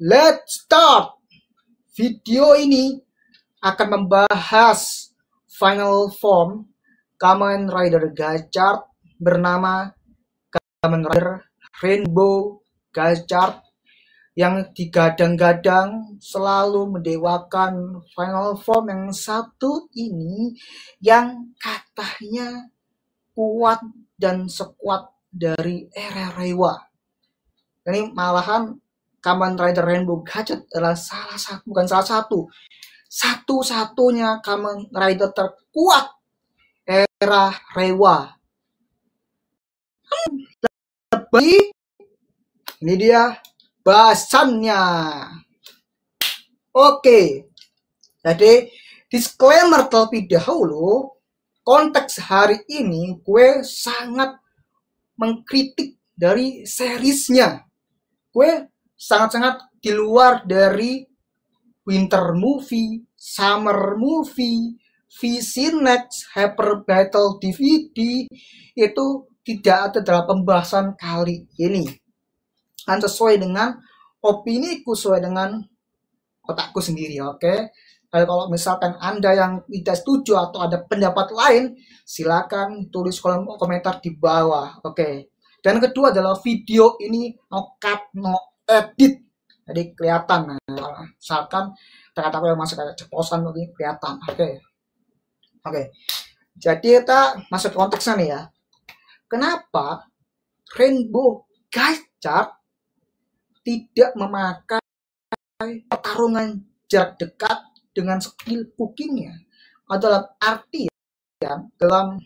Let's start. Video ini akan membahas final form Kamen Rider Gachard bernama Kamen Rider Rainbow Gachard yang digadang-gadang selalu mendewakan final form yang satu ini yang katanya kuat dan sekuat dari era Reiwa. Ini malahan Kamen Rider Rainbow Gachard adalah satu-satunya Kamen Rider terkuat era Reiwa. Lebih, ini dia bahasannya. Oke, jadi disclaimer terlebih dahulu, konteks hari ini gue sangat mengkritik dari seriesnya. Gue sangat-sangat di luar dari winter movie, summer movie, VC Next, Hyper Battle DVD itu tidak ada dalam pembahasan kali ini. Dan sesuai dengan opiniku, sesuai dengan otakku sendiri, oke? Kalau misalkan Anda yang tidak setuju atau ada pendapat lain, silakan tulis kolom komentar di bawah, oke? Dan kedua adalah video ini no cut, no edit, jadi kelihatan. Misalkan kata-kata yang masih kayak ceplosan ini kelihatan, oke. Jadi kita masuk konteksnya nih ya. Kenapa Rainbow Gachard tidak memakai pertarungan jarak dekat dengan skill cookingnya? Dalam arti ya, dalam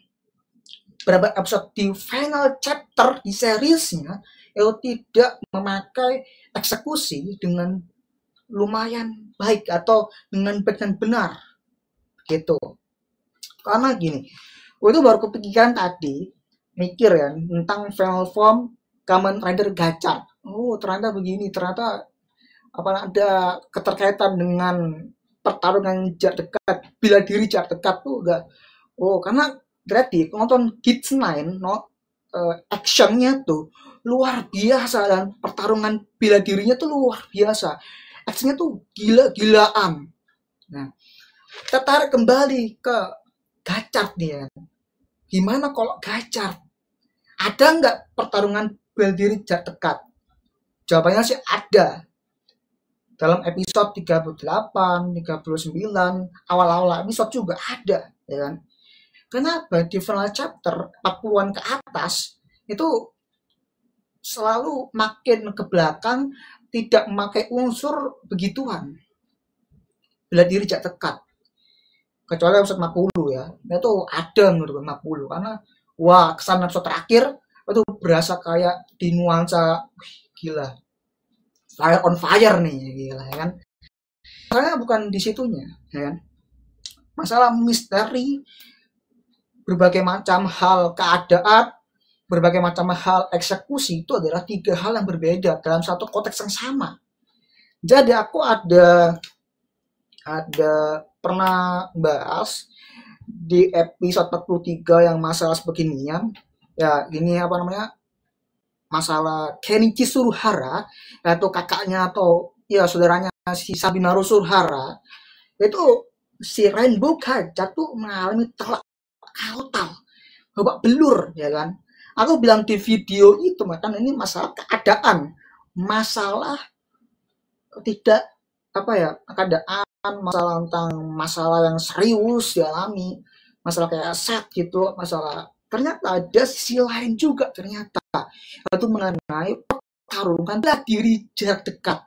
beberapa episode di final chapter di seriesnya itu tidak memakai eksekusi dengan lumayan baik atau dengan benar gitu. Karena gini, gue itu baru kepikiran tadi mikir ya tentang final form Kamen Rider Gachard. Oh, ternyata begini, ternyata ada keterkaitan dengan pertarungan jarak dekat, bela diri jarak dekat tuh enggak. Oh, karena berarti nonton Kids 9 actionnya tuh luar biasa dan pertarungan bela dirinya tuh luar biasa. Actionnya tuh gila-gilaan. Nah, kita tarik kembali ke Gachard nih ya. Gimana kalau Gachard? Ada nggak pertarungan bela diri jarak dekat? Jawabannya sih ada. Dalam episode 38, 39, awal-awal episode juga ada, ya kan? Kenapa di final chapter 40-an ke atas itu selalu makin ke belakang tidak memakai unsur begituan bela diri jarak dekat, kecuali episode 50 ya, itu ada menurut 50 karena wah kesan episode terakhir itu berasa kayak di nuansa gila fire on fire nih gila ya kan. Masalahnya bukan di situnya ya kan, masalah misteri, berbagai macam hal keadaan, berbagai macam hal eksekusi itu adalah tiga hal yang berbeda dalam satu konteks yang sama. Jadi aku ada pernah bahas di episode 43 yang masalah beginian ya, ini masalah Kenichi Suruhara, yaitu kakaknya atau ya saudaranya si Sabinaru Suruhara. Itu si Rainbow Gachard tuh mengalami telak kautal, babak belur ya kan. Aku bilang di video itu makanya ini masalah keadaan, masalah tidak keadaan, masalah tentang masalah yang serius dialami, masalah kayak set gitu, masalah ternyata ada sisi lain juga ternyata, itu mengenai pertarungan bela diri jarak dekat.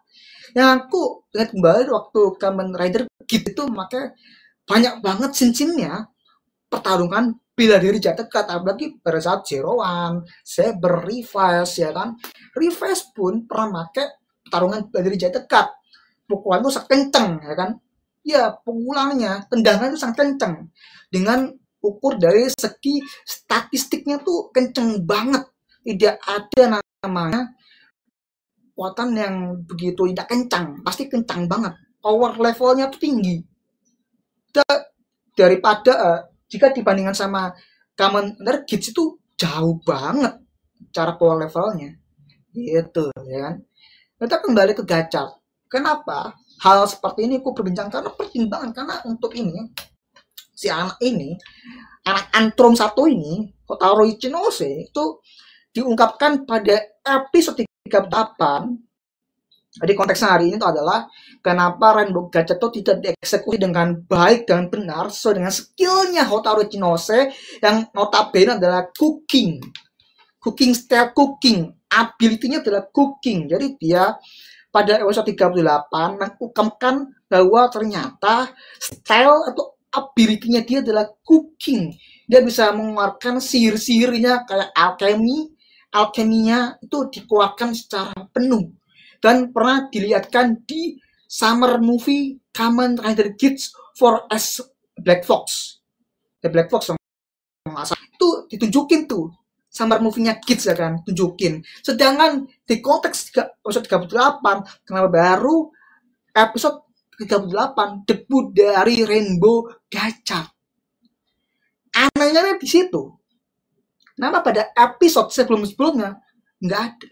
Yang aku lihat kembali waktu Kamen Rider gitu, makanya banyak banget scene-nya pertarungan bela diri jarak dekat, apalagi pada saat Zero One, Saber, Revice ya kan. Revice pun pernah pakai pertarungan bela diri jarak dekat. Pukulan itu sangat kenceng ya kan. Ya, pukulannya, tendangan itu sangat kenceng. Dengan ukur dari segi statistiknya tuh kenceng banget. Tidak ada namanya kekuatan yang begitu tidak kencang, pasti kencang banget. Power levelnya tuh tinggi. Daripada jika dibandingkan sama Kamen Rider Kids itu jauh banget cara power levelnya gitu ya kan. Kita kembali ke Gachard. Kenapa hal seperti ini aku berbincang? Karena pertimbangan, karena untuk ini si anak ini, anak Antrum satu ini, Kotaro Ichinose itu diungkapkan pada episode 38. Jadi konteksnya hari ini itu adalah kenapa Rainbow Gadget itu tidak dieksekusi dengan baik dan benar sesuai dengan skillnya Hotaru Ichinose yang notabene adalah cooking style cooking, ability-nya adalah cooking. Jadi dia pada episode 38 mengungkapkan bahwa ternyata style atau ability-nya dia adalah cooking. Dia bisa mengeluarkan sihir-sihirnya kayak alkeminya itu dikeluarkan secara penuh. Dan pernah dilihatkan di summer movie Kamen Rider Kids for S Black Fox. Black Fox itu ditunjukin tuh summer movie-nya Kids ya kan, tunjukin. Sedangkan di konteks episode 38, kenapa baru episode 38 debut dari Rainbow Gadget? Anehnya di situ. Kenapa pada episode sebelum-sebelumnya nggak ada?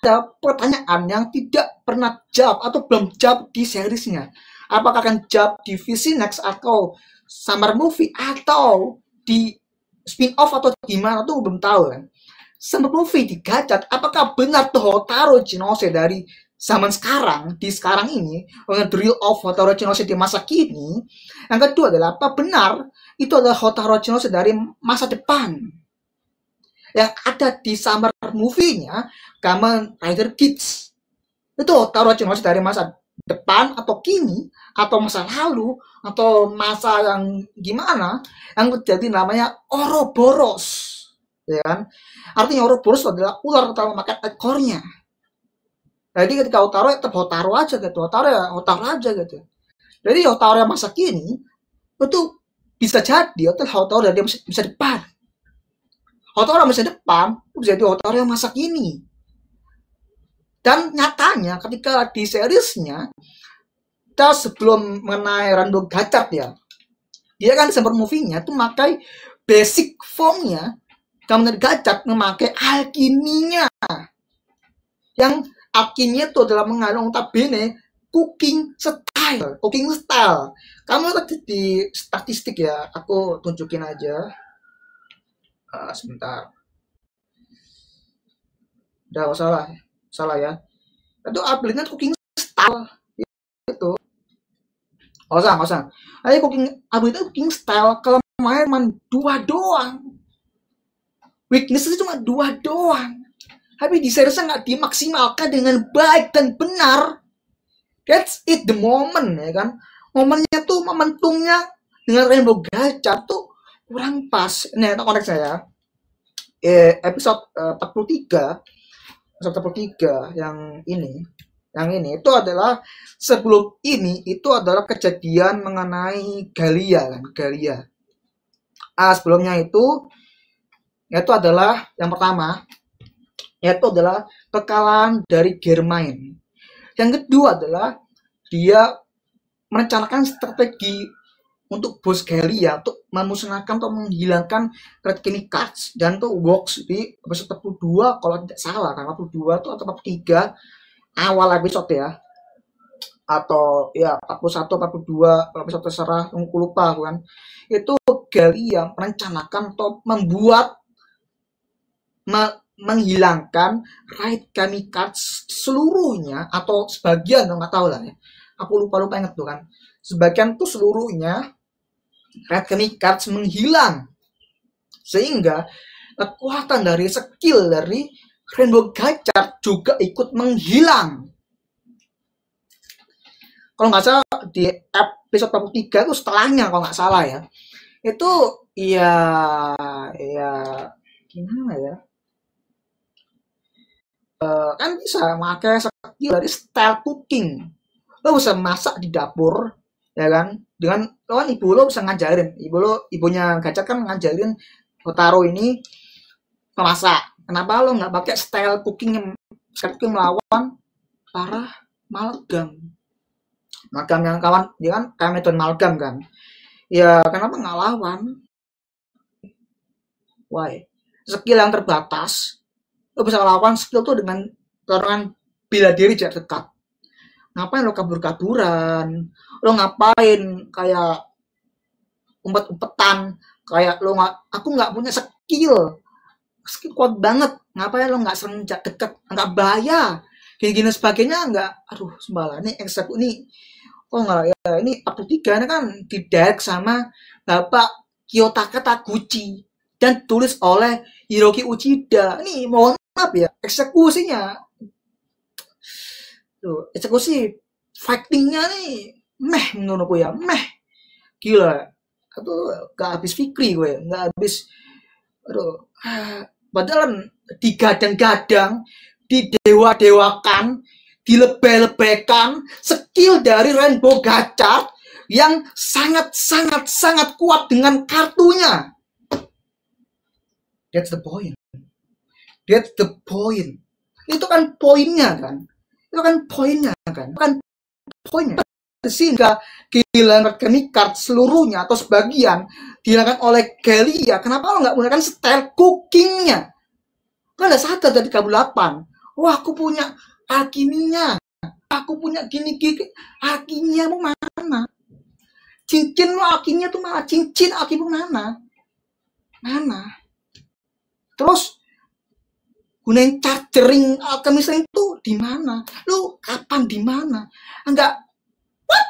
Ada pertanyaan yang tidak pernah jawab atau belum jawab di seriesnya. Apakah akan jawab di VC-Next atau Summer Movie atau di spin-off atau gimana tuh belum tahu kan. Summer Movie di Gadget, apakah benar tuh Hotaru Ichinose dari zaman sekarang, di sekarang ini, the real of Hotaru Ichinose di masa kini? Yang kedua adalah, apa benar itu adalah Hotaru Ichinose dari masa depan? Yang ada di summer movie-nya Kamen Rider Kids. Itu Hotaru Ichinose dari masa depan atau kini atau masa lalu atau masa yang gimana yang terjadi namanya Ouroboros, ya kan? Artinya Ouroboros adalah ular atau memakan ekornya. Jadi ketika Hotaru tetap Hotaru aja gitu, Hotaru aja gitu. Jadi Hotaru yang masa kini itu bisa jadi Hotaru dari masa depan. Hotaru masa depan itu bisa jadi Hotaru yang masa kini. Dan nyatanya ketika di seriesnya, kita sebelum mengenai Rainbow Gadget ya, dia kan di summer movie-nya tuh memakai basic form-nya, Kamen Rider Gadget memakai alkiminya. Yang alkiminya itu adalah mengandung notabene cooking style. Kamu tadi di statistik ya, aku tunjukin aja. Sebentar. Udah salah ya. Itu ability cooking style itu. Nggak usah. Ayo cooking style kelemahan cuma 2 doang. Weakness itu cuma 2 doang. Tapi di seriesnya nggak dimaksimalkan dengan baik dan benar. That's it, the moment ya kan. Momennya tuh, momentumnya dengan Rainbow Gadget tuh kurang pas. Ini konteks saya. Episode 43 yang ini itu adalah sebelum ini itu adalah kejadian mengenai Galia kan, sebelumnya itu adalah yang pertama yaitu adalah kekalahan dari Germain. Yang kedua adalah dia merencanakan strategi untuk bos Galia untuk memusnahkan atau menghilangkan Red Kenny Cards, dan tuh works di episode 42 kalau tidak salah kan, 42 tuh atau 43 awal episode ya, atau ya 41 42 episode terserah, aku lupa kan. Itu Galia merencanakan atau membuat menghilangkan Red Kenny Cards seluruhnya atau sebagian, nggak tahu lah ya, aku lupa inget tuh kan, sebagian tuh seluruhnya Red Kenny Cards menghilang, sehingga kekuatan dari skill dari Rainbow Gadget juga ikut menghilang. Kalau nggak salah di episode 43 itu setelahnya kalau nggak salah ya, itu ya gimana ya, kan bisa pakai skill dari style cooking. Lo bisa masak di dapur ya kan, dengan kan ibu lo bisa ngajarin, ibunya Gadget kan ngajarin Hotaru ini memasak. Kenapa lo nggak pakai style cooking melawan para Malgam yang kawan dia kan kayak metode Malgam kan ya, kenapa nggak lawan? Why? Skill yang terbatas lo bisa lawan skill tuh dengan pertarungan bela diri jarak dekat. Ngapain lo kabur-kaburan? Lo ngapain kayak umpet-umpetan? Kayak lo aku nggak punya skill kuat banget. Ngapain lo nggak sering jarak dekat? Nggak bahaya. Gini-gini sebagainya nggak. Aduh, sembala nih eksekusi nih. Oh nggak ya, ini Abu 3 ini kan didirect sama Bapak Kiyotaka Taguchi dan tulis oleh Hiroki Uchida. Ini mohon maaf ya, eksekusinya tuh, eksekusi fightingnya nih menurutku ya, gila. Aku gak habis fikri gue, gak habis, aduh, padahal digadang-gadang, didewa-dewakan, dilebeh-lebehkan skill dari Rainbow Gachard yang sangat kuat dengan kartunya. That's the point. That's the point. Itu kan poinnya kan. Itu kan poinnya kan. Itu kan poinnya. Sehingga kehilangan Alchemy Card seluruhnya atau sebagian dihilangkan oleh Galia. Kenapa lo nggak menggunakan style cookingnya? Kan ada sadar dari 38. Wah, aku punya alkiminya. Aku punya gini-gini. Alkiminya mau mana? Cincin lo alkiminya tuh mana? Cincin alkiminya mana? Mana? Terus gunain chargering alchemist itu di mana? Lu kapan di mana? Enggak. What?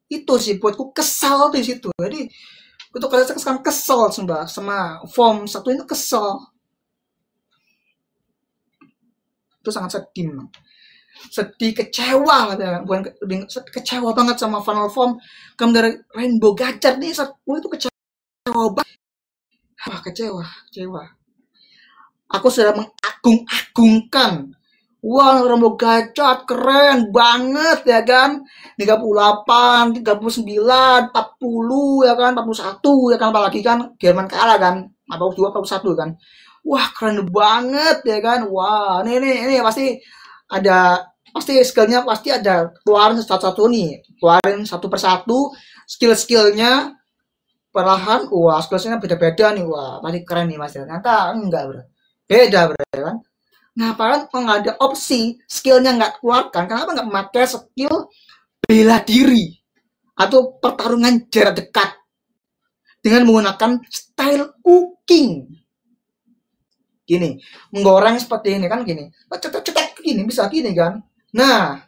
Itu sih buatku kesal di situ. Jadi untuk kalian sekarang kesel sama form satu ini kesel. Itu sangat sedih. Sedih, kecewa, bukan kecewa banget sama final form. Kamu dari Rainbow Gachard nih, itu kecewa banget. Wah, kecewa. Aku sudah mengagung-agungkan. Wah, Rainbow Gachard keren banget ya kan. 38, 39, 40 ya kan, 41 ya kan, apalagi kan Jerman kalah kan. 42, 41 kan. Wah, keren banget ya kan. Wah, ini pasti skillnya pasti ada keluarin satu-satu nih. Keluarin satu persatu skill-skillnya perlahan. Wah, skillnya beda-beda nih. Wah, pasti keren nih Mas. Ternyata enggak, bro. Beda, bro kan. Ngapain nggak ada opsi skillnya nggak keluarkan? Kenapa nggak memakai skill bela diri atau pertarungan jarak dekat dengan menggunakan style cooking? Gini, menggoreng seperti ini kan gini, cetek gini bisa gini kan. Nah,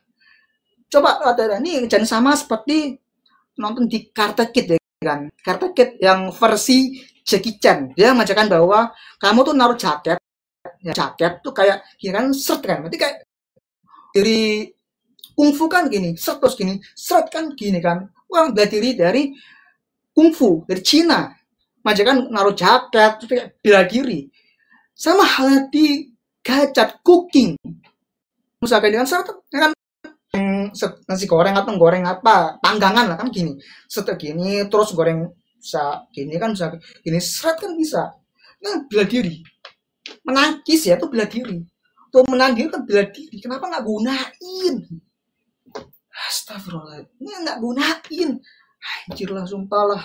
coba ini jangan sama seperti nonton di Karate Kid ya kan. Karate Kid yang versi Jackie Chan, dia mengajarkan bahwa kamu tuh naruh jaket tuh kayak gini kan, shirt kan, berarti kayak dari kungfu kan gini, shirt terus gini, shirt kan gini kan. Orang bela diri dari kungfu dari Cina, mengajarkan naruh jaket terus kayak bela diri. Sama halnya di Gachard cooking, misalkan dengan shirt kan nasi goreng atau goreng apa panggangan lah kan gini, shirt gini terus goreng bisa gini kan, bisa gini shirt kan bisa. Nah, bela diri menangkis ya, tuh bela diri. Tuh menang diri kan bela diri. Kenapa nggak gunain? Astagfirullah. Ini nggak gunain. Anjir lah, sumpah lah.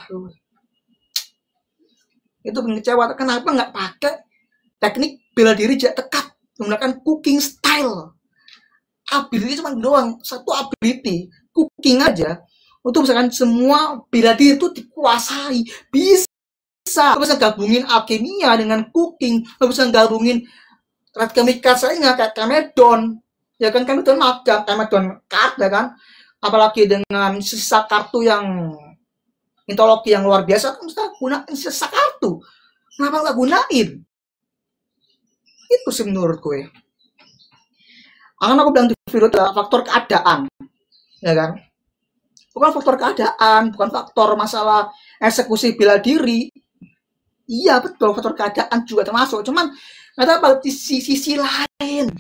Itu mengecewakan. Kenapa nggak pakai teknik bela diri jarak dekat? Menggunakan cooking style. Ability cuma doang. Satu ability. Cooking aja. Untuk misalkan semua bela diri itu dikuasai. Bisa. Lo bisa gabungin alkimia dengan cooking. Lo bisa gabungin red chemical saya kayak Kamedon. Ya kan, Kamedon magang, Kamedon card ya kan. Apalagi dengan sisa kartu yang mitologi yang luar biasa, kan bisa gunain sisa kartu. Kenapa nggak gunain? Itu sih menurut gue. Karena aku bilang di video adalah faktor keadaan. Ya kan? Bukan faktor keadaan, bukan faktor masalah eksekusi bela diri. Iya betul, faktor keadaan juga termasuk. Cuman kenapa di sisi lain,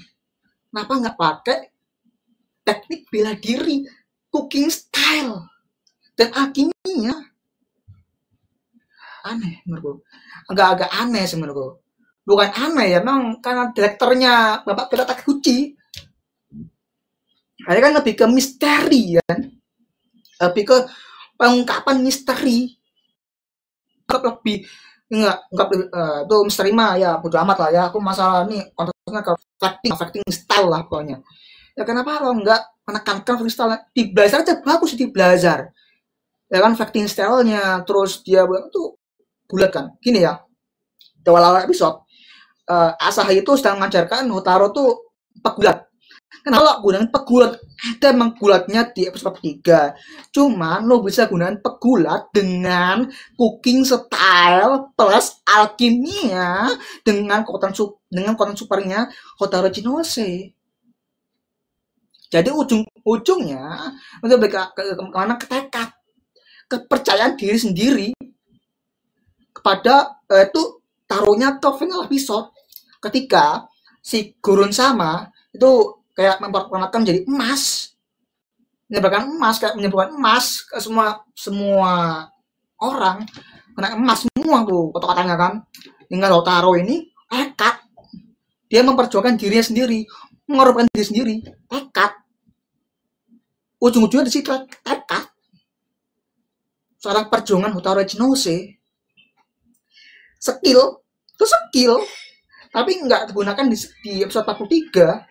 kenapa nggak pakai teknik bela diri, cooking style, dan alkiminya? Aneh menurutku. Agak-agak aneh sih menurutku. Bukan aneh ya, memang karena direkturnya Bapak Kiyotaka Taguchi. Ini kan lebih ke misteri ya. Lebih ke pengungkapan misteri. Lebih Itu misteri mah ya bodo amat lah ya. Aku masalah nih konteksnya ke fighting style lah pokoknya. Ya kenapa lo nggak menekankan freestyle di Blazar aja bagus di Blazar. Ya kan fighting style-nya terus dia tuh bulat kan. Gini ya. Di awal-awal episode Asahi itu sedang mengajarkan Hotaro tuh pegulat. Kenapa gunakan pegulat? Ada emang gulatnya di episode 3. Cuman lo bisa gunakan pegulat dengan cooking style plus alkimia dengan kekuatan supernya Hotaro Chinose. Jadi ujung-ujungnya untuk kemana ke tekad, kepercayaan diri sendiri kepada itu taruhnya ke final episode ketika si Gurun sama itu kayak memperkenalkan jadi emas, menyebabkan emas ke semua orang kena emas semua tuh kata-katanya kan. Tinggal Otaro ini tekad, dia memperjuangkan dirinya sendiri, mengorbankan diri sendiri, tekad. Ujung-ujungnya di situ tekad. Seorang perjuangan Hotaro Chinose, skill, tapi nggak digunakan di episode 43.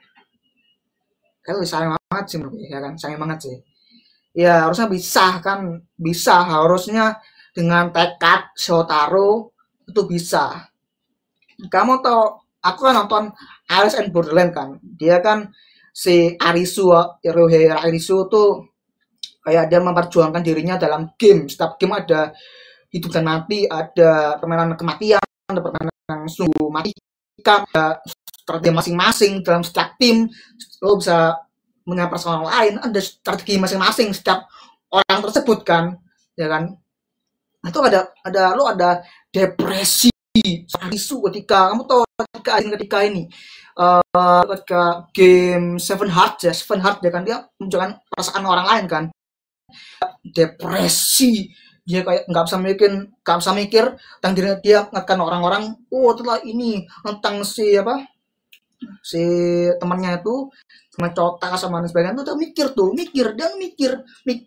Kan sayang banget sih ya kan, sayang banget sih. Ya harusnya harusnya dengan tekad Shotaro itu bisa. Kamu tau, aku kan nonton Alice in Borderland kan, dia kan si Hirohei Arisu tuh kayak dia memperjuangkan dirinya dalam game. Setiap game ada hidup dan mati, ada permainan kematian, ada permainan yang sungguh mati, ada strategi masing-masing dalam setiap tim. Lo bisa menyapa orang lain, ada strategi masing-masing setiap orang tersebut kan, ya kan. Itu ada depresi isu ketika kamu tahu ketika ini ketika game Seven Heart ya kan, dia menunjukkan perasaan orang lain kan, depresi, dia kayak nggak bisa mikir tentang dirinya, dia ngakan orang-orang setelah ini tentang si temannya itu sama Cota sama sebagainya tuh mikir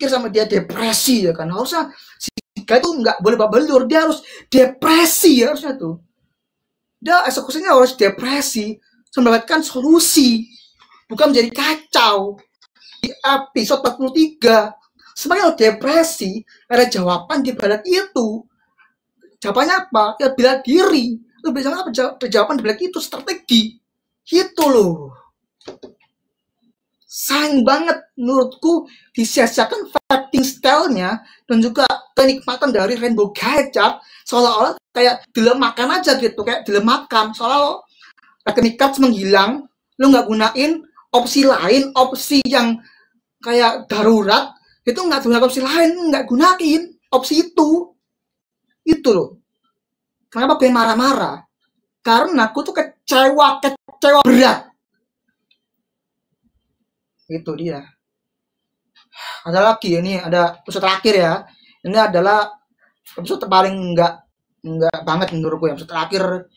sama dia depresi ya kan. Harusnya si Ika itu nggak boleh babelur, dia harus depresi ya, harusnya tuh dia eksekusinya harus depresi mendapatkan solusi, bukan menjadi kacau. Di episode 43 sebagai depresi ada jawaban di balik itu. Jawabannya apa? Ya bela diri. Lu bisa apa? Jawaban di balik itu strategi. Itu loh. Sayang banget menurutku disia-siakan fighting style-nya dan juga kenikmatan dari Rainbow Gajah seolah-olah kayak dilemakan aja gitu, kayak dilemakan seolah teknik menghilang, lu nggak gunain opsi lain, opsi yang kayak darurat itu nggak gunain opsi lain, nggak gunain opsi itu loh. Kenapa gue marah-marah? Karena aku tuh kecewa berat. Itu dia. Ada lagi, ini ada episode terakhir ya. Ini adalah episode paling nggak banget menurutku ya. Episode terakhir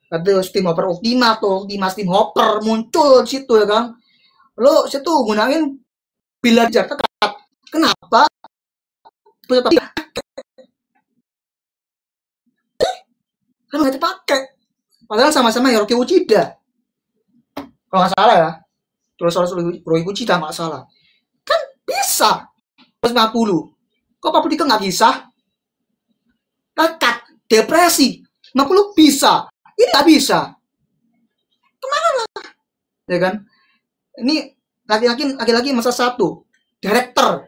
ada Steam Hopper Ultima tuh, Steam Hopper muncul di situ ya kan. Lo situ gunain pilar jarak tekat. Kenapa? Kan nggak dipakai. Padahal sama-sama Hiroki Uchida. Kalau nggak salah ya. Terus Hiroki Uchida nggak salah. Kan bisa. 150. Kok 43 nggak bisa? Tekat, depresi. 50 bisa. Ini nggak bisa. Kemana? Ya kan? Ini lagi-lagi masa satu. Director.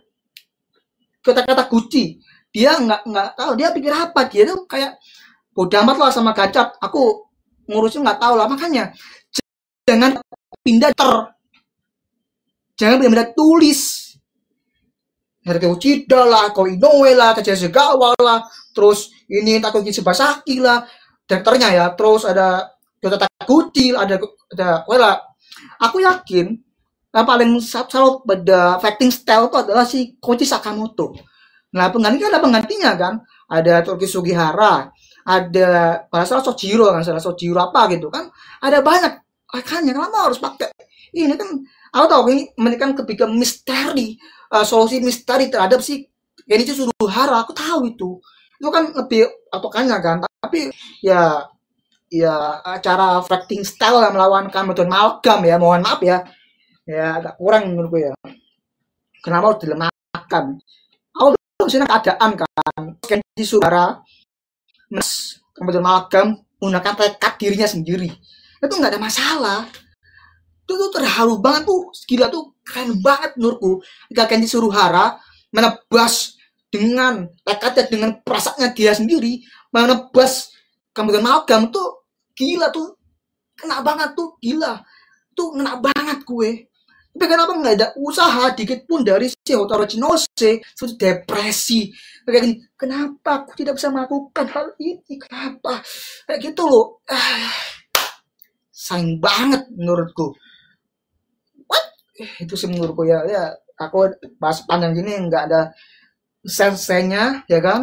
Kata-kata Gucci. Dia nggak tahu. Dia pikir apa? Dia tuh kayak bodoh amat lah sama Gacap. Aku ngurusin nggak tahu lah. Makanya jangan pindah jangan pindah tulis. Hiroki Uchida lah, Ko Inoue lah, Kazugawa lah, terus ini Takuki Tsubasaki lah, direkturnya ya, terus ada Yota Taguchi, ada aku yakin yang paling salut pada fighting style itu adalah si Koji Sakamoto. Nah, penggantinya kan, ada Toki Sugihara, ada salah Sojiro apa gitu kan, ada banyak. Makanya kenapa harus pakai ini kan? Aku tahu ini memberikan kebijakan misteri, solusi misteri terhadap si Genichi Suruhara. Aku tahu itu. itu kan lebih patokannya kan. Tapi ya cara fighting style yang melawan Cameron Malcolm ya, mohon maaf ya, agak kurang menurutku ya. Kenapa harus dilemahkan? Aku belum sih keadaan kan, Kenji Sugara Mas Cameron Malcolm menggunakan tekad dirinya sendiri, itu nggak ada masalah. Itu tuh terharu banget tuh, gila tuh, keren banget menurutku. Ketika Kenji Suruhara menebas dengan tekadnya, dengan perasaannya dia sendiri, menebas Cameron Malcolm tuh gila tuh, kena banget tuh, gila tuh, kena banget gue. Tapi kenapa nggak ada usaha dikit pun dari si Hotaru Chinose seperti depresi kayak gini? Kenapa aku tidak bisa melakukan hal ini? Kenapa kayak gitu loh? Sayang banget menurutku. What? Itu sih menurutku ya. Aku bahas panjang gini nggak ada sense-nya ya kan?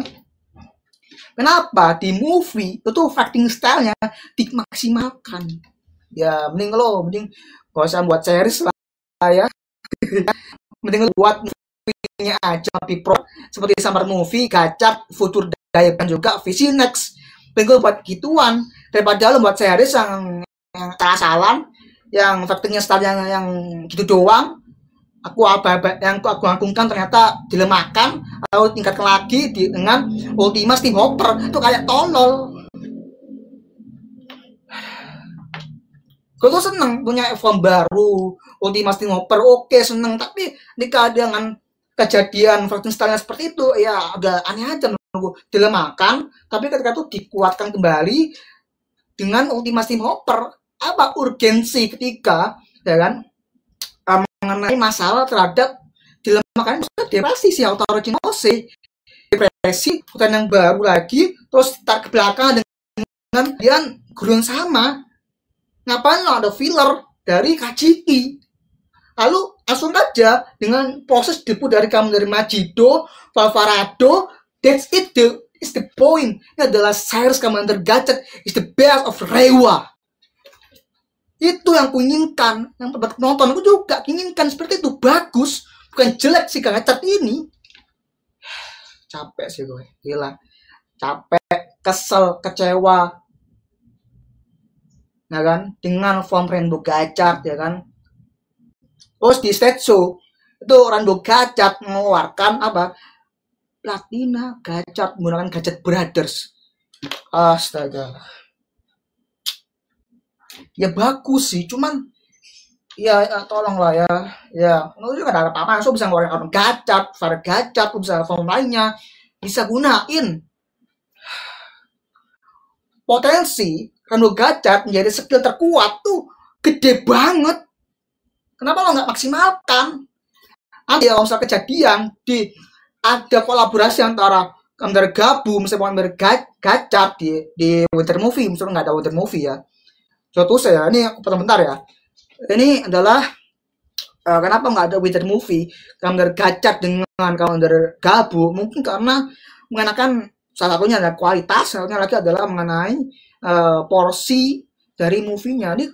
Kenapa di movie itu fighting style-nya dimaksimalkan? Ya mending gak usah buat series lah ya. Mending buat movie-nya aja lebih pro, seperti Summer Movie, Gacor, Future Dive juga Visi Next. Mending buat gituan daripada lo buat series yang salah-salah, yang fighting style yang gitu doang. Aku agungkan ternyata dilemahkan atau tingkatkan lagi dengan Ultima Steam Hopper, itu kayak tolol. Gue tuh seneng punya F1 baru, Ultima Steam Hopper, oke seneng, tapi dengan kejadian fighting style seperti itu ya agak aneh aja menurutku. Dilemahkan, tapi ketika itu dikuatkan kembali dengan Ultima Steam Hopper. Apa urgensi ketika ya kan mengenai masalah terhadap dilemahkan depresi si Hotaru Chinose, depresi bukan yang baru lagi, terus tak ke belakang dengan kemudian gurun sama. Ngapain lo ada filler dari Kajiki? Lalu langsung aja dengan proses debut dari kamu dari Majido, Valvarado, that's it, is the point. Ini adalah Cyrus Commander Gachet is the best of Reiwa. Itu yang kuinginkan, yang penonton aku juga inginkan seperti itu, bagus, bukan jelek sih Gachet ini. Capek sih gue, gila, capek, kesel, kecewa, ya kan, dengan form Rainbow Gachet ya kan. Terus di stage show itu Rainbow Gachet mengeluarkan apa? Platina Gachet menggunakan Gachet Brothers. Astaga. Ya bagus sih, cuman ya tolonglah ya menurut juga ada apa-apa, so bisa ngeluarin orang Gachet, Fire Gachet, bisa form lainnya, bisa gunain potensi Rainbow Gachet menjadi skill terkuat tuh gede banget. Kenapa lo nggak maksimalkan? Nanti kalau misalnya kejadian ada kolaborasi antara Commander Gabu misalnya Gachet di Winter Movie, misalnya nggak ada Winter Movie ya. Contoh saya ini bentar ya. Ini adalah kenapa nggak ada Winter Movie Commander Gachet dengan Commander Gabu? Mungkin karena mengenakan salah satunya adalah kualitas, satunya lagi adalah mengenai porsi dari movie-nya. Ini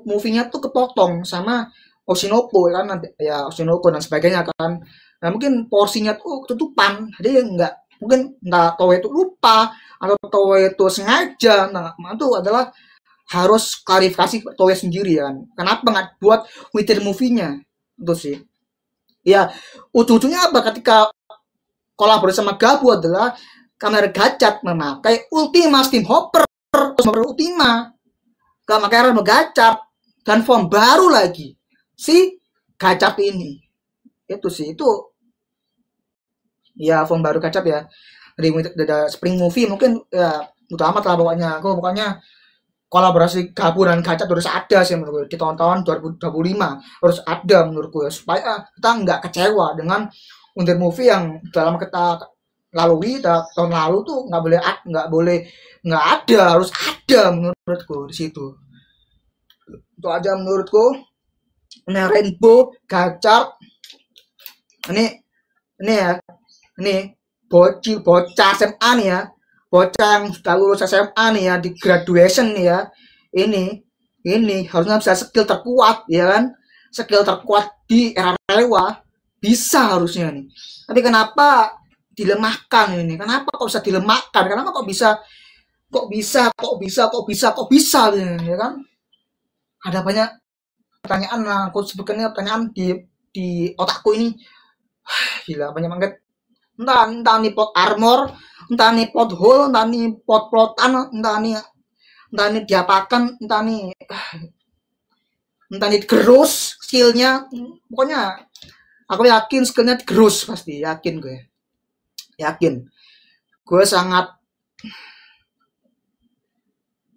movie-nya tuh kepotong sama Oshinoko kan, ya Oshinoko dan sebagainya kan. Nah mungkin porsinya tuh ketutupan, jadi nggak, mungkin nggak Toei itu lupa atau Toei itu sengaja. Nah itu adalah harus klarifikasi Toei sendiri kan. Kenapa nggak buat Winter Movie-nya? Itu sih. Ya, ujung-ujungnya apa ketika kolaborasi sama Gabu adalah kamera Gachet memakai Ultima Steam Hopper, Ultima, gak pakai Rainbow Gachet dan form baru lagi si Gachet ini. Itu sih, itu ya form baru Gachet ya dari Spring Movie mungkin ya udah amat lah pokoknya. Aku pokoknya kolaborasi Gabu dan Gachet harus ada sih menurut gue di tahun-tahun 2025, harus ada menurut gue supaya kita nggak kecewa dengan Wonder Movie yang dalam kita lalui tahun lalu tuh nggak ada, harus ada menurutku di situ. Itu aja menurutku. Ini Rainbow Gachet ini ya, ini bocah SMA nih ya, bocah yang sudah lulus SMA nih ya, di graduation nih ya, ini harusnya bisa skill terkuat ya kan, skill terkuat di era Reiwa bisa harusnya nih. Tapi kenapa dilemahkan ini. Kenapa kok bisa dilemahkan? Kenapa kok bisa ya kan? Ada banyak pertanyaan lah, aku sebutkannya pertanyaan di otakku ini. Gila, banyak banget. Entah nih pot armor, entah nih pot hole, entah nih pot-plotan, entah nih diapakan, entah nih gerus skillnya. Pokoknya aku yakin skillnya gerus pasti, yakin gue sangat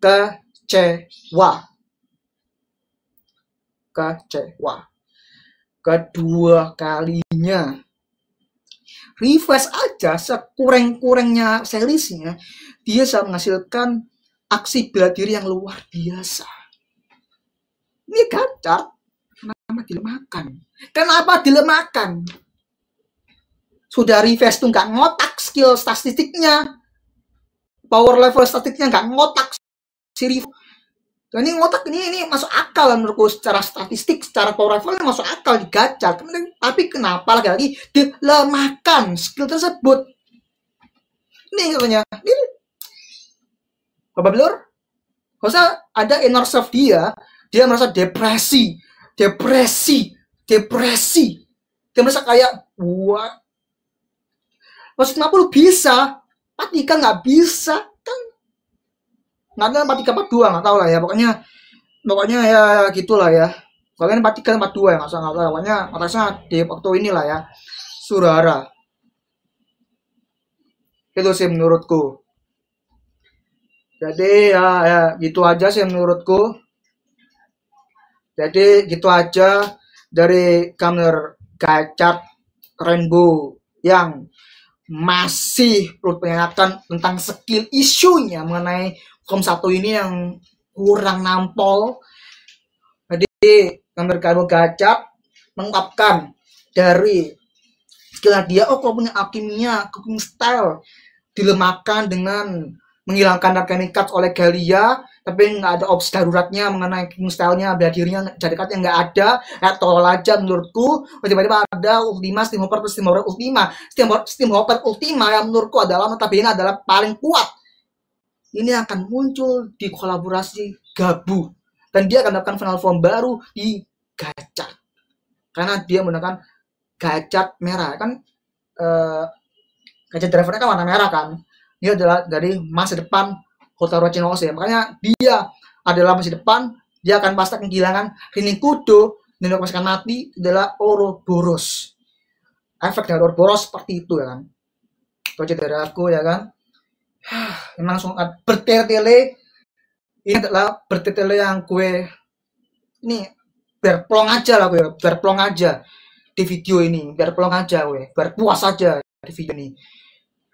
kecewa kedua kalinya. Refresh aja sekurang-kurangnya seriesnya, dia bisa menghasilkan aksi bela diri yang luar biasa. Ini gacor. Kenapa dilemahkan? Sudah refresh tuh nggak ngotak skill statistiknya, power level statistiknya nggak ngotak si refresh. Dan ini ngotak, ini masuk akal menurutku, secara statistik, secara power level masuk akal di gacha. Tapi kenapa lagi dilemahkan skill tersebut? Ini katanya, ini Bapak Blur, masa ada inner self dia merasa depresi. Dia merasa kayak, wah, masuk 50 bisa, 43 nggak bisa. Nggak ada 43 42 nggak tahu lah ya, pokoknya ya gitulah ya, kalian 43 42 ya nggak tahu, pokoknya atasnya di waktu inilah ya, Surara. Itu sih menurutku. Jadi ya gitu aja sih menurutku. Jadi gitu aja dari Kamer Gacor Rainbow yang masih perlu pengingatkan tentang skill isunya mengenai Form 1 ini yang kurang nampol. Jadi Kamer Gacor mengungkapkan dari skill dia, kalau punya alkimia, cooking style dilemahkan dengan menghilangkan alchemy cards oleh Galia, tapi nggak ada opsi daruratnya mengenai cooking style-nya, bela dirinya, jadikannya nggak ada, tolol aja menurutku. Tiba-tiba ada Ultima, Steamhopper Ultima, Steamhopper Ultima yang menurutku adalah notabene adalah paling kuat. Ini akan muncul di kolaborasi Gabu, dan dia akan mendapatkan final form baru di Gacor, karena dia menggunakan Gacor merah kan. Gacor drivernya kan warna merah kan. Dia adalah dari masa depan Hotaru Orochimaru, makanya dia adalah masa depan. Dia akan pasti kehilangan Rinikudo, dan yang akan mati adalah Ouroboros. Efek dari Ouroboros seperti itu ya kan. Itu aja dari aku ya kan. Memang langsung bertele-tele. Ini adalah bertele-tele yang gue ini biar plong aja lah gue, biar plong aja di video ini, biar plong aja gue, biar puas aja di video ini.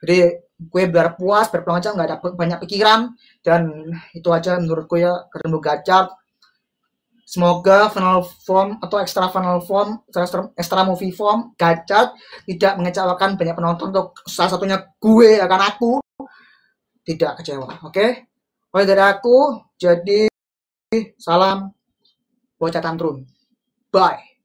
Jadi gue biar puas, biar plong aja, nggak ada banyak pikiran. Dan itu aja menurutku ya, Rainbow Gacor. Semoga final form atau extra final form, extra movie form Gacor tidak mengecewakan banyak penonton, untuk salah satunya gue, akan aku tidak kecewa. Oke? Oleh dari aku, jadi salam bocah tantrun. Bye.